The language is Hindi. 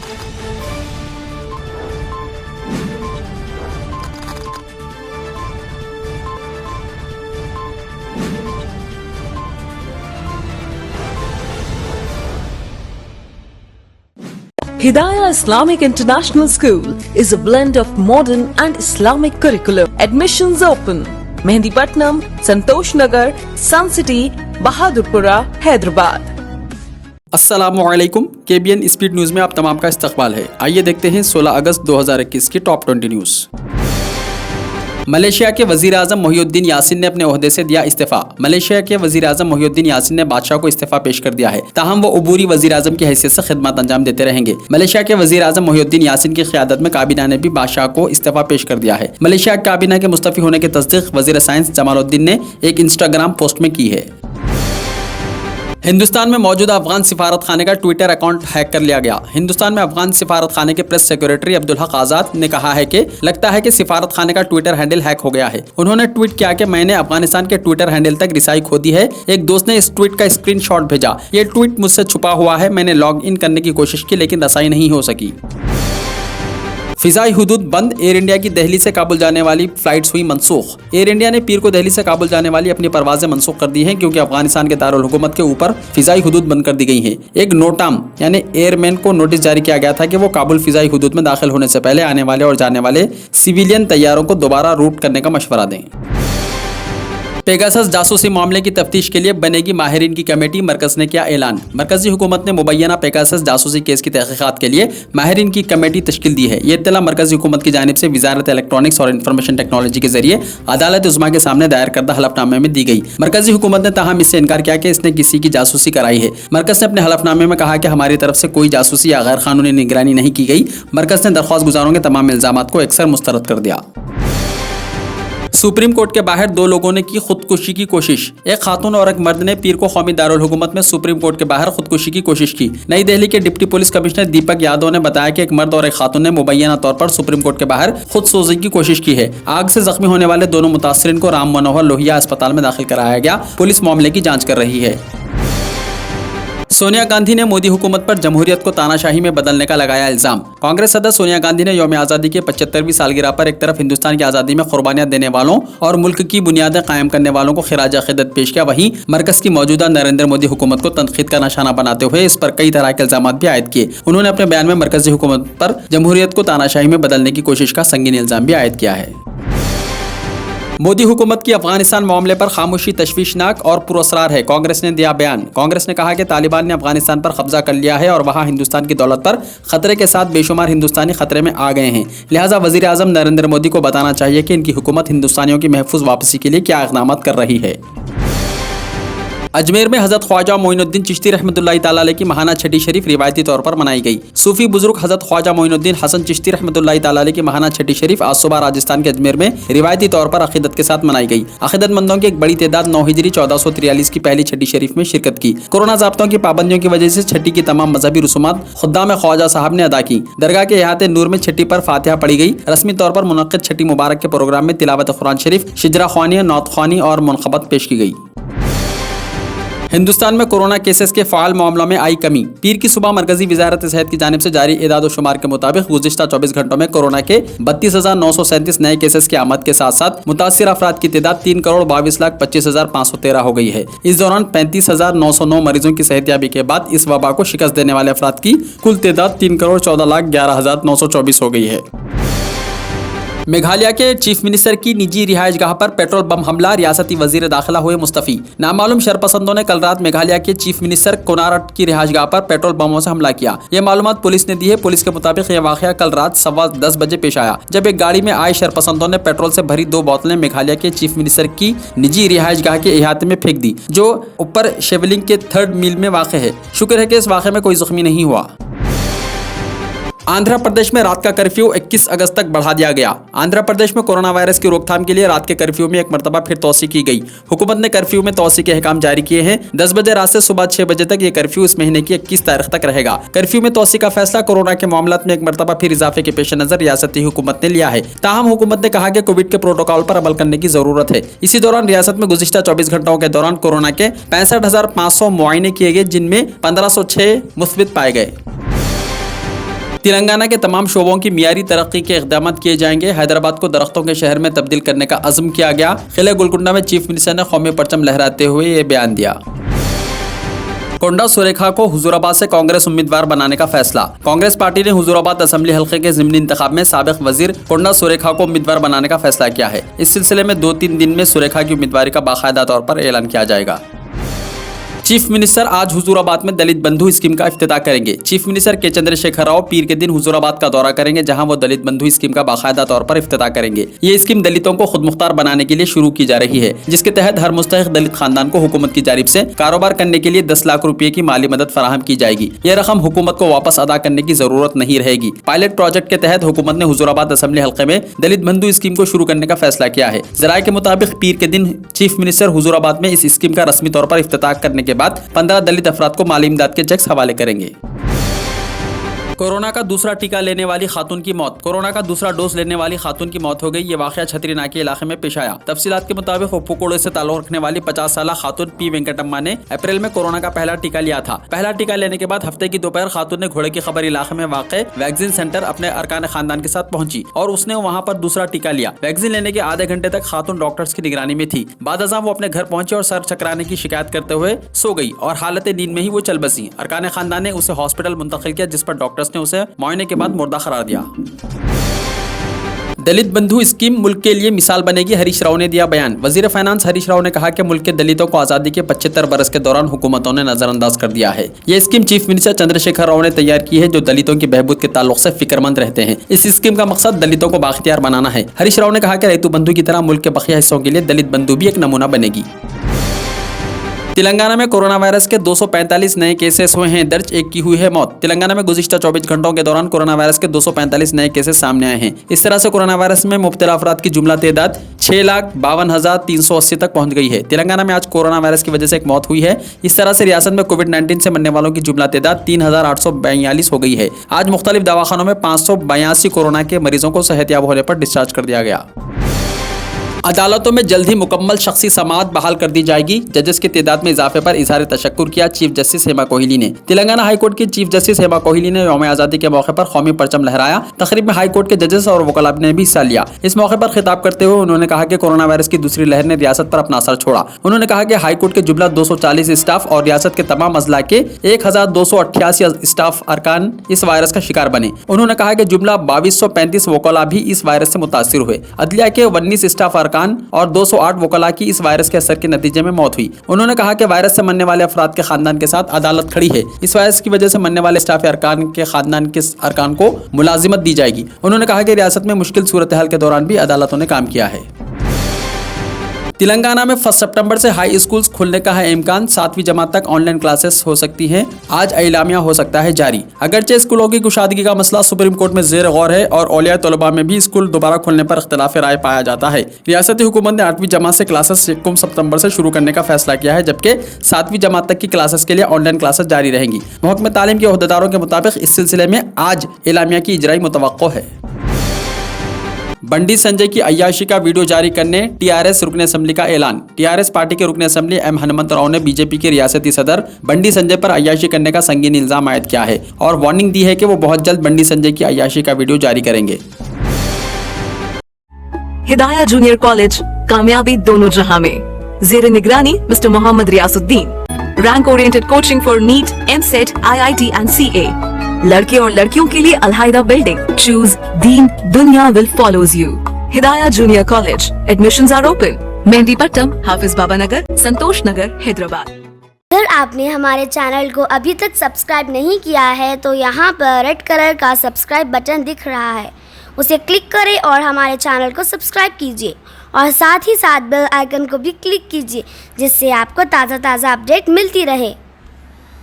Hidayah Islamic International School is a blend of modern and Islamic curriculum. Admissions open. Mehndipatnam, Santosh Nagar, Sun City, Bahadurpura, Hyderabad. अस्सलामुअलैकुम, KBN स्पीड न्यूज़ में आप तमाम का इस्तकबाल है। आइए देखते हैं 16 अगस्त 2021 की टॉप 20 न्यूज़। मलेशिया के वजीर आजम मोहिउद्दीन यासीन ने अपने ओहदे से दिया इस्तीफा। मलेशिया के वजीर आजम मोहिउद्दीन यासीन ने बादशाह को इस्तीफा पेश कर दिया है, ताहम वो अबूरी वजीर आजम की हैसियत से खिदमत अंजाम देते रहेंगे। मलेशिया के वजीर आजम मोहिउद्दीन यासीन की क़यादत में काबीना ने भी बादशाह को इस्तीफा पेश कर दिया है। मलेशिया काबीना के मुस्तफ़ी होने की तस्दीक वजीर साइंस जमालुद्दीन ने एक इंस्टाग्राम पोस्ट में की है। हिंदुस्तान में मौजूद अफगान सिफारत खाने का ट्विटर अकाउंट हैक कर लिया गया। हिंदुस्तान में अफगान सिफारत खाने के प्रेस सेक्रेटरी अब्दुल हक आज़ाद ने कहा है कि लगता है कि सिफारत खाने का ट्विटर हैंडल हैक हो गया है। उन्होंने ट्वीट किया कि मैंने अफगानिस्तान के ट्विटर हैंडल तक रिसाई खो दी है। एक दोस्त ने इस ट्वीट का स्क्रीनशॉट भेजा। ये ट्वीट मुझसे छुपा हुआ है। मैंने लॉग इन करने की कोशिश की लेकिन रसाई नहीं हो सकी। फिजाई हुदूद बंद, एयर इंडिया की दिल्ली से काबुल जाने वाली फ्लाइट्स हुई मनसूख। एयर इंडिया ने पीर को दिल्ली से काबुल जाने वाली अपनी परवाजें मनसूख कर दी हैं क्योंकि अफगानिस्तान के दारुल हुकूमत के ऊपर फिजाई हुदूद बंद कर दी गई हैं। एक नोटाम यानी एयरमैन को नोटिस जारी किया गया था कि वो काबुल फिजाई हुदूद में दाखिल होने से पहले आने वाले और जाने वाले सिविलियन तैयारों को दोबारा रूट करने का मशवरा दें। पेगासस जासूसी मामले की तफ्तीश के लिए बनेगी माहिरीन की कमेटी, मरकज ने किया ऐलान। मरकजी हुकूमत ने मुबैना पेगासस जासूसी केस की तहकीकात के लिए माहिरीन की कमेटी तश्कील दी है। ये इत्तला मरकजी हुकूमत की जानिब से वजारत इलेक्ट्रॉनिक्स और इंफॉर्मेशन टेक्नोलॉजी के जरिए अदालत उज़्मा के सामने दायर करदा हलफनामे में दी गई। मरकजी हुकूमत ने ताहम इससे इनकार किया कि इसने किसी की जासूसी कराई है। मरकज ने अपने हलफनामे में कहा कि हमारी तरफ से कोई जासूसी या गैर कानूनी निगरानी नहीं की गई। मरकज ने दरख्वास्त गुजारों के तमाम इल्जामात को अक्सर मुस्तरद कर दिया। सुप्रीम कोर्ट के बाहर दो लोगों ने की खुदकुशी की कोशिश। एक खातून और एक मर्द ने पीर को कौमी दारुल हुकूमत में सुप्रीम कोर्ट के बाहर खुदकुशी की कोशिश की। नई दिल्ली के deputy police commissioner Deepak Yadav ने बताया कि एक मर्द और एक खातून ने मुबैना तौर पर सुप्रीम कोर्ट के बाहर खुदसोजी की कोशिश की है। आग से जख्मी होने वाले दोनों मुतासरीन को राम मनोहर लोहिया अस्पताल में दाखिल कराया गया। पुलिस मामले की जाँच कर रही है। सोनिया गांधी ने मोदी हुकूमत पर जमहूरियत को तानाशाही में बदलने का लगाया इल्जाम। कांग्रेस सदस्य सोनिया गांधी ने यौम आज़ादी के 75वीं सालगिरह पर एक तरफ हिंदुस्तान की आज़ादी में कुर्बानियां देने वालों और मुल्क की बुनियादें कायम करने वालों को खिराज अक़ीदत पेश किया, वहीं मरकज की मौजूदा नरेंद्र मोदी हुकूमत को तनकीद का निशाना बनाते हुए इस पर कई तरह के इल्जाम भी आयद किए। उन्होंने अपने बयान में मरकजी हुकूमत पर जमहूरियत को तानाशाही में बदलने की कोशिश का संगीन इल्जाम भी आयद किया है। मोदी हुकूमत की अफगानिस्तान मामले पर खामोशी तशवीशनाक और पुरअसरार है, कांग्रेस ने दिया बयान। कांग्रेस ने कहा कि तालिबान ने अफगानिस्तान पर कब्जा कर लिया है और वहां हिंदुस्तान की दौलत पर खतरे के साथ बेशुमार हिंदुस्तानी खतरे में आ गए हैं। लिहाजा वजीर आजम नरेंद्र मोदी को बताना चाहिए कि इनकी हुकूमत हिंदुस्तानियों की महफूज वापसी के लिए क्या इक़दाम कर रही है। अजमेर में हज़रत ख्वाजा मोइनुद्दीन चिश्ती रहमतुल्लाहि तआला अलैह की महाना छठी शरीफ रिवायती तौर पर मनाई गई। सूफी बुजुर्ग हज़रत ख्वाजा मोइनुद्दीन हसन चिश्ती रहमतुल्लाहि तआला अलैह की महाना छठी शरीफ आज सुबह राजस्थान के अजमेर में रिवायती तौर पर अक़ीदत के साथ मनाई गई। अक़ीदतमंदों की एक बड़ी तादाद 9 हिजरी 1443 की पहली छठी शरीफ में शिरकत की। कोरोना ज़ाब्तों की पाबंदियों की वजह से छठी की तमाम मजहबी रसूमात खुद्दाम ख्वाजा साहब ने अदा की। दरगाह के इहाते नूर में छठी पर फातिहा पढ़ी गई। रस्मी तौर पर मुनक़्क़िद छठी मुबारक के प्रोग्राम में तिलावत कुरान शरीफ, शिजरा ख्वानी, नौत ख्वानी और मुनक़बत पेश की गई। हिंदुस्तान में कोरोना केसेस के फ़ाल मामलों में आई कमी। पीर की सुबह मरकजी वजारत सेहत की जानिब से जारी एदाद व शुमार के मुताबिक गुज़िश्ता 24 घंटों में कोरोना के 32,937 नए केसेस की आमद के साथ साथ मुतासिर अफराद की तादाद 3,22,25,513 हो गई है। इस दौरान 35,909 मरीजों की सेहतयाबी के बाद इस वबा को शिकस्त देने वाले अफराद की कुल तादाद 3,14,11,924 हो गई है। मेघालय के चीफ मिनिस्टर की निजी रिहाइशगाह पर पेट्रोल बम हमला, रियासती वजीर दाखिला हुए मुस्तफ़ी। नामालूम शरपसंदों ने कल रात मेघालय के चीफ मिनिस्टर कोनारट की रिहाइशगाह पर पेट्रोल बमों से हमला किया। यह मालूमात पुलिस ने दी है। पुलिस के मुताबिक यह वाक़या कल रात 10:15 बजे पेश आया, जब एक गाड़ी में आए शरपसंदों ने पेट्रोल से भरी 2 बोतलें मेघालय के चीफ मिनिस्टर की निजी रिहाइशगाह के इहाते में फेंक दी, जो ऊपर शेवलिंग के 3rd मील में वाक़ है। शुक्र है कि इस वाक़े में कोई जख्मी नहीं हुआ। आंध्र प्रदेश में रात का कर्फ्यू 21 अगस्त तक बढ़ा दिया गया। आंध्र प्रदेश में कोरोना वायरस की रोकथाम के लिए रात के कर्फ्यू में एक मरतबा फिर तोसी की गई। हुकूमत ने कर्फ्यू में तोसी के अहकाम जारी किए हैं। 10 बजे रात से सुबह 6 बजे तक ये कर्फ्यू इस महीने की 21 तारीख तक रहेगा। कर्फ्यू में तोसी का फैसला कोरोना के मामलों में एक मरतबा फिर इजाफे के पेश नजर रियासती हुकूमत ने लिया है। ताहम हुकूमत ने कहा कि कोविड के प्रोटोकॉल पर अमल करने की जरूरत है। इसी दौरान रियासत में गुज़िश्ता 24 घंटों के दौरान कोरोना के 65,500 मुआयने किए गए, जिनमें 1506 मुस्बित पाए गए। तेलंगाना के तमाम शोबों की मियारी तरक्की के इक़दाम किए जाएंगे। हैदराबाद को दरख्तों के शहर में तब्दील करने का अज़्म किया गया। किले गोलकुंडा में चीफ मिनिस्टर ने कौमी परचम लहराते हुए ये बयान दिया। कोंडा सुरेखा को हुजूराबाद से कांग्रेस उम्मीदवार बनाने का फैसला। कांग्रेस पार्टी ने हुजूराबाद असेंबली हल्के के ज़िमनी इंतखाब में साबिक वजीर कोंडा सुरेखा को उम्मीदवार बनाने का फैसला किया है। इस सिलसिले में 2-3 दिन में सुरेखा की उम्मीदवारी का बाकायदा तौर पर ऐलान किया जाएगा। चीफ मिनिस्टर आज हुजूराबाद में दलित बंधु स्कीम का इफ्तिताह करेंगे। चीफ मिनिस्टर के चंद्रशेखर राव पीर के दिन हुजूराबाद का दौरा करेंगे, जहां वो दलित बंधु स्कीम का बाकायदा तौर पर इफ्तिताह करेंगे। ये स्कीम दलितों को खुद मुख्तार बनाने के लिए शुरू की जा रही है, जिसके तहत हर मुस्तहिक दलित खानदान को हुकूमत की जानिब से कारोबार करने के लिए 10 लाख रुपए की माली मदद फराहम की जाएगी। यह रकम हुकूमत को वापस अदा करने की जरूरत नहीं रहेगी। पायलट प्रोजेक्ट के तहत हुकूमत ने हुजूराबाद असेंबली हल्के में दलित बंधु स्कीम को शुरू करने का फैसला किया है। जराये के मुताबिक पीर के दिन चीफ मिनिस्टर हुजूराबाद में इस स्कीम का रस्मी तौर पर इफ्तिताह करने के बाद 15 दलित अफराद को माली इमदाद के चेक्स हवाले करेंगे। कोरोना का दूसरा टीका लेने वाली खातून की मौत। कोरोना का दूसरा डोज लेने वाली खातून की मौत हो गई। ये वाकया छतरीनाके इलाके में पेश आया। तफसीलात के मुताबिक उप्पुकोड़े से ताल्लुक रखने वाली 50 साल खातून पी वेंकटम्मा ने अप्रैल में कोरोना का पहला टीका लिया था। पहला टीका लेने के बाद हफ्ते की दोपहर खातून ने घोड़े की खबर इलाके में वाक़े वैक्सीन सेंटर अपने अरकान खानदान के साथ पहुंची और उसने वहां पर दूसरा टीका लिया। वैक्सीन लेने के आधे घंटे तक खातून डॉक्टर्स की निगरानी में थी। बाद अज़ां वो अपने घर पहुंची और सर चकराने की शिकायत करते हुए सो गई और हालत नींद में ही वो चल बसी। अरकान खानदान ने उसे हॉस्पिटल मुंतकिल किया, जिस पर डॉक्टर्स ने उसे मुआयने के बाद मुर्दा करार दिया। दलित बंधु स्कीम मुल्क के लिए मिसाल बनेगी, हरीश राव ने दिया बयान। वजीर फाइनेंस हरीश राव ने कहा कि मुल्क के दलितों को आज़ादी के 75 बरस के दौरान हुकूमतों ने नजरअंदाज कर दिया है। यह scheme chief minister Chandrashekhar Rao ने तैयार की है, जो दलितों की बहबूद के ताल्लुक से फिक्रमंद रहते हैं। इस स्कीम का मकसद दलितों को बाख्तियार बनाना है। हरीश राव ने कहा कि रैतु बंधु की तरह मुल्क के बकिया हिस्सों के लिए दलित बंधु भी एक नमूना बनेगी। तेलंगाना में कोरोना वायरस के 245 नए केसेस हुए हैं दर्ज, एक की हुई है मौत। तेलंगाना में गुज़िश्ता 24 घंटों के दौरान कोरोना वायरस के 245 नए केसेस सामने आए हैं। इस तरह से कोरोना वायरस में मुब्तला अफराद की जुमला तादाद 6,52,380 तक पहुंच गई है। तेलंगाना में आज कोरोना वायरस की वजह से एक मौत हुई है। इस तरह से रियासत में कोविड-19 से मरने वालों की जुमला तादाद 3,842 हो गई है। आज मुख्तलिफ दवाखानों में 582 कोरोना के मरीजों को सेहतयाब होने पर डिस्चार्ज कर दिया गया। अदालतों में जल्द ही मुकम्मल शख्सी समाअत बहाल कर दी जाएगी। जजेस की तादाद में इजाफे पर इजहार तशक्कुर किया चीफ जस्टिस हेमा कोहली ने। तेलंगाना हाई कोर्ट की चीफ जस्टिस हेमा कोहली ने यौम आज़ादी के मौके पर कौमी परचम लहराया। तकरीब में हाई कोर्ट के जजेस और वकला ने भी हिस्सा लिया। इस मौके पर खिताब करते हुए उन्होंने कहा कि कोरोना वायरस की दूसरी लहर ने रियासत पर अपना असर छोड़ा। उन्होंने कहा कि हाई कोर्ट के जुमला 240 स्टाफ और रियासत के तमाम अजला के 1,288 स्टाफ अरकान इस वायरस का शिकार बने। उन्होंने कहा कि जुमला 2235 वकला भी इस वायरस से मुतासिर हुए। अदलिया के 19 स्टाफ अरकान और 208 वकला की इस वायरस के असर के नतीजे में मौत हुई। उन्होंने कहा कि वायरस से मरने वाले अफराद के खानदान के साथ अदालत खड़ी है। इस वायरस की वजह से मरने वाले स्टाफ अरकान के खानदान के अरकान को मुलाजिमत दी जाएगी। उन्होंने कहा कि रियासत में मुश्किल सूरत हाल के दौरान भी अदालतों ने काम किया है। तेलंगाना में 1 सितंबर से हाई स्कूल्स खुलने का है इम्कान। 7वीं जमात तक ऑनलाइन क्लासेस हो सकती हैं। आज एलामिया हो सकता है जारी। अगरचे स्कूलों की कुशादगी का मसला सुप्रीम कोर्ट में जेर गौर है और औलिया तलबा में भी स्कूल दोबारा खुलने पर इख्तिलाफ राय पाया जाता है। रियासती हुकूमत ने 8वीं जमात से क्लासेस 1 सितंबर से शुरू करने का फैसला किया है, जबकि 7वीं जमात तक की क्लासेस के लिए ऑनलाइन क्लासेस जारी रहेंगी। महकमे तालीम के ओहदेदारों के मुताबिक इस सिलसिले में आज एलामिया की इजराई मुतवक्को है। बंडी संजय की अय्याशी का वीडियो जारी करने टीआरएस रुकन असेंबली का ऐलान। टीआरएस पार्टी के रुकन असेंबली एम हनुमंत राव ने बीजेपी के रियासती सदर बंडी संजय पर अय्याशी करने का संगीन इल्जाम आयद किया है और वार्निंग दी है कि वो बहुत जल्द बंडी संजय की अय्याशी का वीडियो जारी करेंगे। हिदाया जूनियर कॉलेज, कामयाबी दोनों जहां में। जेर निगरानी mister Mohammed Riyasuddin. Rank oriented coaching for NEET, EAMCET, IIT and CA. लड़के और लड़कियों के लिए अलहायदा बिल्डिंग। चूज दीन, दुनिया will follows you. Hidaya junior college, admissions are open. Mehdipatnam, Hafiz Baba Nagar, Santosh Nagar, Hyderabad. अगर आपने हमारे चैनल को अभी तक सब्सक्राइब नहीं किया है तो यहाँ पर रेड कलर का सब्सक्राइब बटन दिख रहा है, उसे क्लिक करें और हमारे चैनल को सब्सक्राइब कीजिए और साथ ही साथ बेल आइकन को भी क्लिक कीजिए, जिससे आपको ताज़ा अपडेट मिलती रहे।